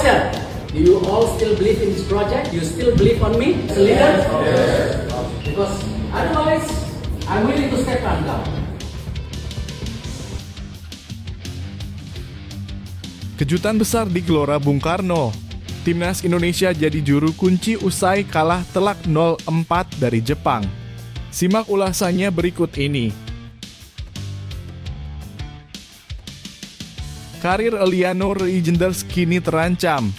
myself. Do you all still believe in this project? You still believe on me as a leader? Yes. Because otherwise, I'm willing to step down. Kejutan besar di Gelora Bung Karno. Timnas Indonesia jadi juru kunci usai kalah telak 0-4 dari Jepang. Simak ulasannya berikut ini. Karir Eliano Reijenders kini terancam.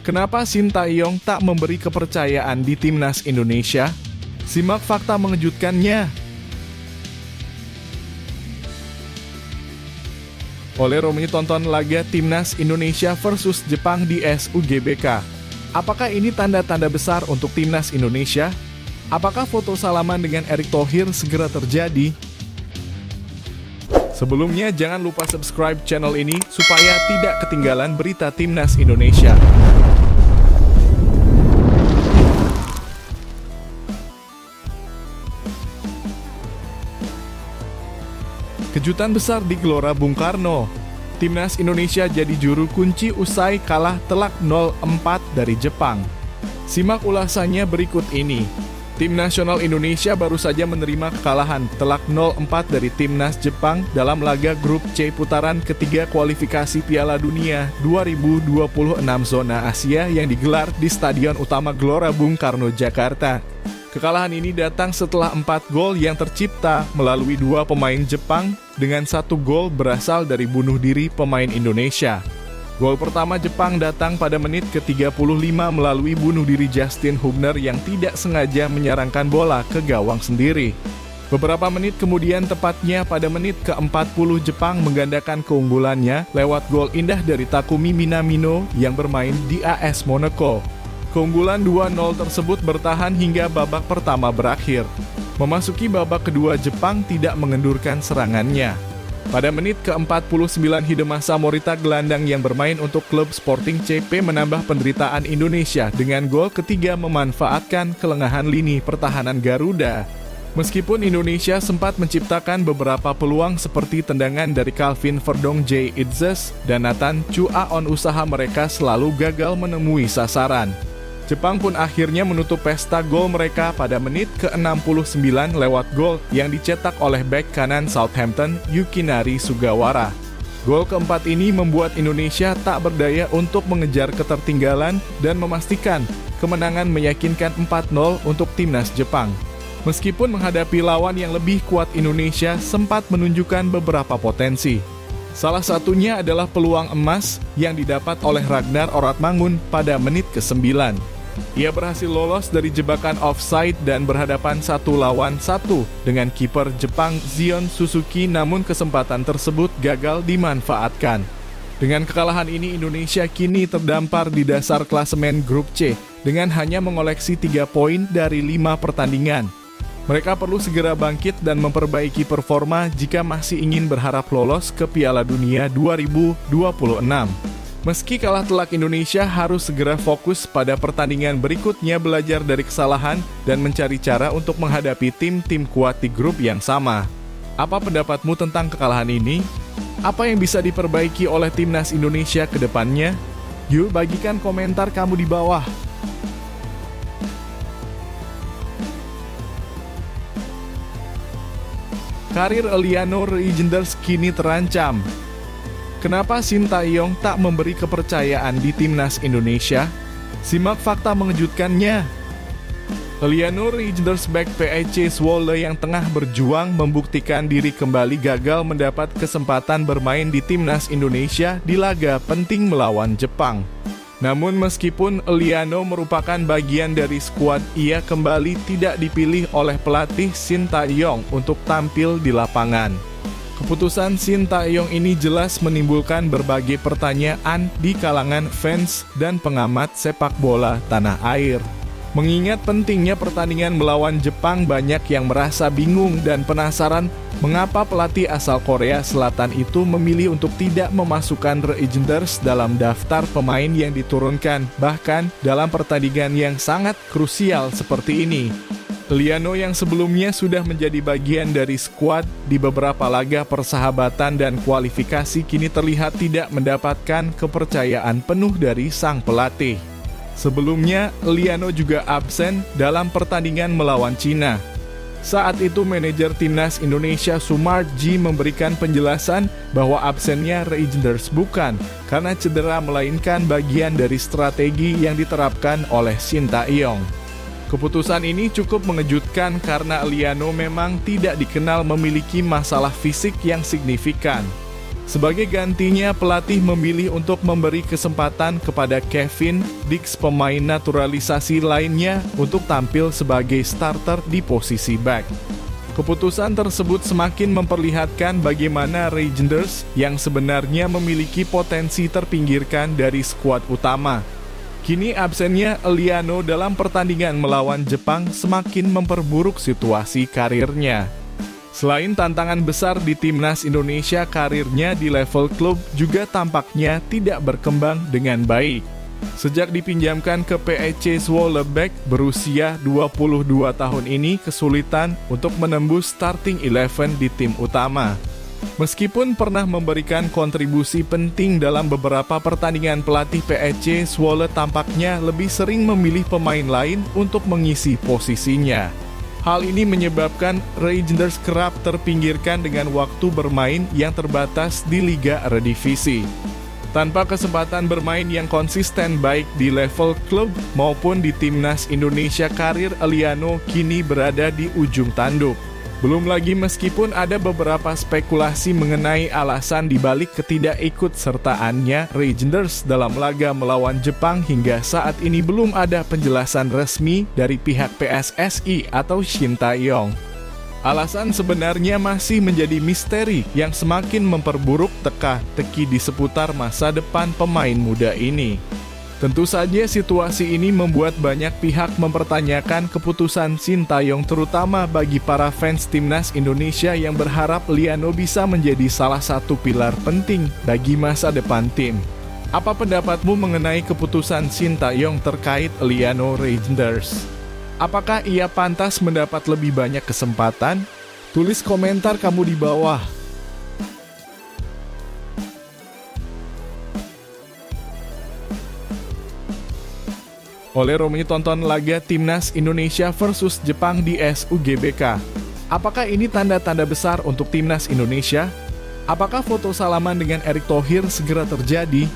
Kenapa Sintayong tak memberi kepercayaan di Timnas Indonesia? Simak fakta mengejutkannya. Oleh Romi tonton laga Timnas Indonesia versus Jepang di SUGBK. Apakah ini tanda-tanda besar untuk Timnas Indonesia? Apakah foto salaman dengan Erick Thohir segera terjadi? Sebelumnya jangan lupa subscribe channel ini supaya tidak ketinggalan berita Timnas Indonesia. Kejutan besar di Gelora Bung Karno. Timnas Indonesia jadi juru kunci usai kalah telak 0-4 dari Jepang. Simak ulasannya berikut ini. Tim nasional Indonesia baru saja menerima kekalahan telak 0-4 dari Timnas Jepang dalam laga grup C putaran ketiga kualifikasi Piala Dunia 2026 zona Asia yang digelar di Stadion Utama Gelora Bung Karno, Jakarta. Kekalahan ini datang setelah 4 gol yang tercipta melalui 2 pemain Jepang dengan 1 gol berasal dari bunuh diri pemain Indonesia. Gol pertama Jepang datang pada menit ke-35 melalui bunuh diri Justin Hubner yang tidak sengaja menyerangkan bola ke gawang sendiri. Beberapa menit kemudian, tepatnya pada menit ke-40, Jepang menggandakan keunggulannya lewat gol indah dari Takumi Minamino yang bermain di AS Monaco. Keunggulan 2-0 tersebut bertahan hingga babak pertama berakhir. Memasuki babak kedua, Jepang tidak mengendurkan serangannya. Pada menit ke-49, Hidemasa Morita, gelandang yang bermain untuk klub Sporting CP, menambah penderitaan Indonesia dengan gol ketiga memanfaatkan kelengahan lini pertahanan Garuda. Meskipun Indonesia sempat menciptakan beberapa peluang seperti tendangan dari Calvin Verdong J. Itzes dan Nathan Chuaon, usaha mereka selalu gagal menemui sasaran. Jepang pun akhirnya menutup pesta gol mereka pada menit ke-69 lewat gol yang dicetak oleh bek kanan Southampton, Yukinari Sugawara. Gol keempat ini membuat Indonesia tak berdaya untuk mengejar ketertinggalan dan memastikan kemenangan meyakinkan 4-0 untuk Timnas Jepang. Meskipun menghadapi lawan yang lebih kuat, Indonesia sempat menunjukkan beberapa potensi. Salah satunya adalah peluang emas yang didapat oleh Ragnar Oratmangun pada menit ke-9. Ia berhasil lolos dari jebakan offside dan berhadapan 1 lawan 1 dengan kiper Jepang Zion Suzuki, namun kesempatan tersebut gagal dimanfaatkan. Dengan kekalahan ini, Indonesia kini terdampar di dasar klasemen grup C dengan hanya mengoleksi 3 poin dari 5 pertandingan. Mereka perlu segera bangkit dan memperbaiki performa jika masih ingin berharap lolos ke Piala Dunia 2026. Meski kalah telak, Indonesia harus segera fokus pada pertandingan berikutnya, belajar dari kesalahan, dan mencari cara untuk menghadapi tim-tim kuat di grup yang sama. Apa pendapatmu tentang kekalahan ini? Apa yang bisa diperbaiki oleh Timnas Indonesia ke depannya? Yuk bagikan komentar kamu di bawah. Karir Eliano Reijenders kini terancam. Kenapa Sintayong tak memberi kepercayaan di Timnas Indonesia? Simak fakta mengejutkannya. Eliano Reijenders back PEC Zwolle yang tengah berjuang membuktikan diri kembali gagal mendapat kesempatan bermain di Timnas Indonesia di laga penting melawan Jepang. Namun meskipun Eliano merupakan bagian dari skuad, ia kembali tidak dipilih oleh pelatih Sintayong untuk tampil di lapangan. Keputusan Sintayong ini jelas menimbulkan berbagai pertanyaan di kalangan fans dan pengamat sepak bola tanah air. Mengingat pentingnya pertandingan melawan Jepang, banyak yang merasa bingung dan penasaran mengapa pelatih asal Korea Selatan itu memilih untuk tidak memasukkan Reijenders dalam daftar pemain yang diturunkan, bahkan dalam pertandingan yang sangat krusial seperti ini. Liano yang sebelumnya sudah menjadi bagian dari skuad di beberapa laga persahabatan dan kualifikasi kini terlihat tidak mendapatkan kepercayaan penuh dari sang pelatih. Sebelumnya, Liano juga absen dalam pertandingan melawan Cina. Saat itu manajer timnas Indonesia Sumarji memberikan penjelasan bahwa absennya Reijnders bukan karena cedera melainkan bagian dari strategi yang diterapkan oleh Sintayong. Keputusan ini cukup mengejutkan karena Liano memang tidak dikenal memiliki masalah fisik yang signifikan. Sebagai gantinya, pelatih memilih untuk memberi kesempatan kepada Kevin Dix, pemain naturalisasi lainnya, untuk tampil sebagai starter di posisi back. Keputusan tersebut semakin memperlihatkan bagaimana Reijnders yang sebenarnya memiliki potensi terpinggirkan dari skuad utama. Kini absennya Liano dalam pertandingan melawan Jepang semakin memperburuk situasi karirnya. Selain tantangan besar di timnas Indonesia, karirnya di level klub juga tampaknya tidak berkembang dengan baik. Sejak dipinjamkan ke PEC Zwolle Beek berusia 22 tahun ini kesulitan untuk menembus starting 11 di tim utama. Meskipun pernah memberikan kontribusi penting dalam beberapa pertandingan, pelatih PEC Zwolle tampaknya lebih sering memilih pemain lain untuk mengisi posisinya. Hal ini menyebabkan Reijnders kerap terpinggirkan dengan waktu bermain yang terbatas di Liga Eredivisie. Tanpa kesempatan bermain yang konsisten baik di level klub maupun di timnas Indonesia, karir Liano kini berada di ujung tanduk. Belum lagi meskipun ada beberapa spekulasi mengenai alasan dibalik ketidakikutsertaannya Reijnders dalam laga melawan Jepang, hingga saat ini belum ada penjelasan resmi dari pihak PSSI atau Sintayong. Alasan sebenarnya masih menjadi misteri yang semakin memperburuk teka-teki di seputar masa depan pemain muda ini. Tentu saja situasi ini membuat banyak pihak mempertanyakan keputusan Sintayong, terutama bagi para fans timnas Indonesia yang berharap Liano bisa menjadi salah satu pilar penting bagi masa depan tim. Apa pendapatmu mengenai keputusan Sintayong terkait Liano Reijnders? Apakah ia pantas mendapat lebih banyak kesempatan? Tulis komentar kamu di bawah. Oleh Romi, tonton laga Timnas Indonesia versus Jepang di SUGBK. Apakah ini tanda-tanda besar untuk Timnas Indonesia? Apakah foto salaman dengan Erick Thohir segera terjadi?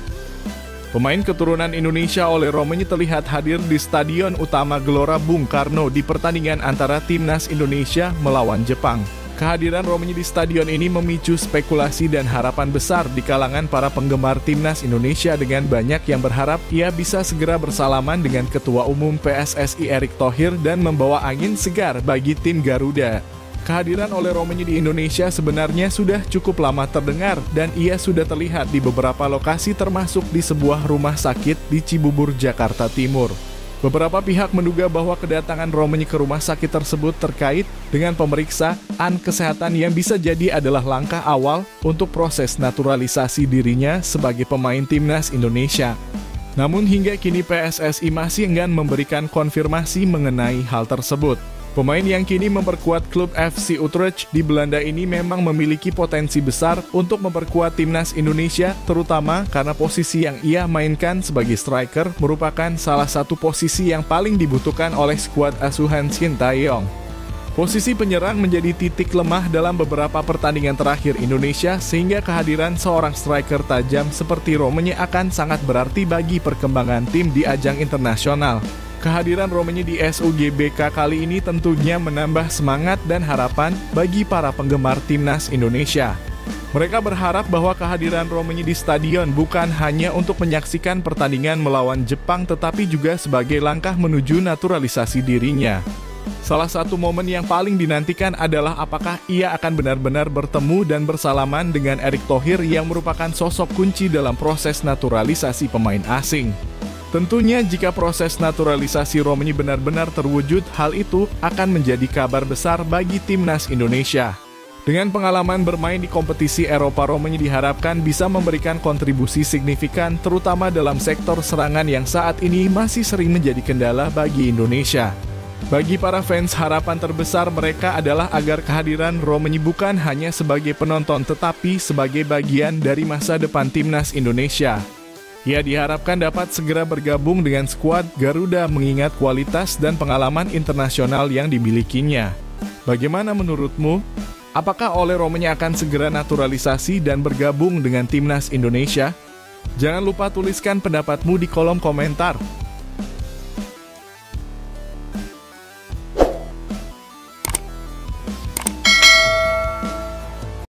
Pemain keturunan Indonesia oleh Romi terlihat hadir di Stadion Utama Gelora Bung Karno di pertandingan antara Timnas Indonesia melawan Jepang. Kehadiran Romi di stadion ini memicu spekulasi dan harapan besar di kalangan para penggemar Timnas Indonesia, dengan banyak yang berharap ia bisa segera bersalaman dengan Ketua Umum PSSI Erick Thohir dan membawa angin segar bagi tim Garuda. Kehadiran oleh Romi di Indonesia sebenarnya sudah cukup lama terdengar dan ia sudah terlihat di beberapa lokasi, termasuk di sebuah rumah sakit di Cibubur, Jakarta Timur. Beberapa pihak menduga bahwa kedatangan Romi ke rumah sakit tersebut terkait dengan pemeriksaan kesehatan yang bisa jadi adalah langkah awal untuk proses naturalisasi dirinya sebagai pemain Timnas Indonesia. Namun hingga kini PSSI masih enggan memberikan konfirmasi mengenai hal tersebut. Pemain yang kini memperkuat klub FC Utrecht di Belanda ini memang memiliki potensi besar untuk memperkuat Timnas Indonesia, terutama karena posisi yang ia mainkan sebagai striker merupakan salah satu posisi yang paling dibutuhkan oleh skuad asuhan Sintayong. Posisi penyerang menjadi titik lemah dalam beberapa pertandingan terakhir Indonesia, sehingga kehadiran seorang striker tajam seperti Romi akan sangat berarti bagi perkembangan tim di ajang internasional. Kehadiran Romi di SUGBK kali ini tentunya menambah semangat dan harapan bagi para penggemar Timnas Indonesia. Mereka berharap bahwa kehadiran Romi di stadion bukan hanya untuk menyaksikan pertandingan melawan Jepang, tetapi juga sebagai langkah menuju naturalisasi dirinya. Salah satu momen yang paling dinantikan adalah apakah ia akan benar-benar bertemu dan bersalaman dengan Erick Thohir yang merupakan sosok kunci dalam proses naturalisasi pemain asing. Tentunya jika proses naturalisasi Romi benar-benar terwujud, hal itu akan menjadi kabar besar bagi Timnas Indonesia. Dengan pengalaman bermain di kompetisi Eropa, Romi diharapkan bisa memberikan kontribusi signifikan, terutama dalam sektor serangan yang saat ini masih sering menjadi kendala bagi Indonesia. Bagi para fans, harapan terbesar mereka adalah agar kehadiran Romeni bukan hanya sebagai penonton tetapi sebagai bagian dari masa depan timnas Indonesia. Ia diharapkan dapat segera bergabung dengan skuad Garuda mengingat kualitas dan pengalaman internasional yang dimilikinya. Bagaimana menurutmu? Apakah Ole Romeni akan segera naturalisasi dan bergabung dengan timnas Indonesia? Jangan lupa tuliskan pendapatmu di kolom komentar.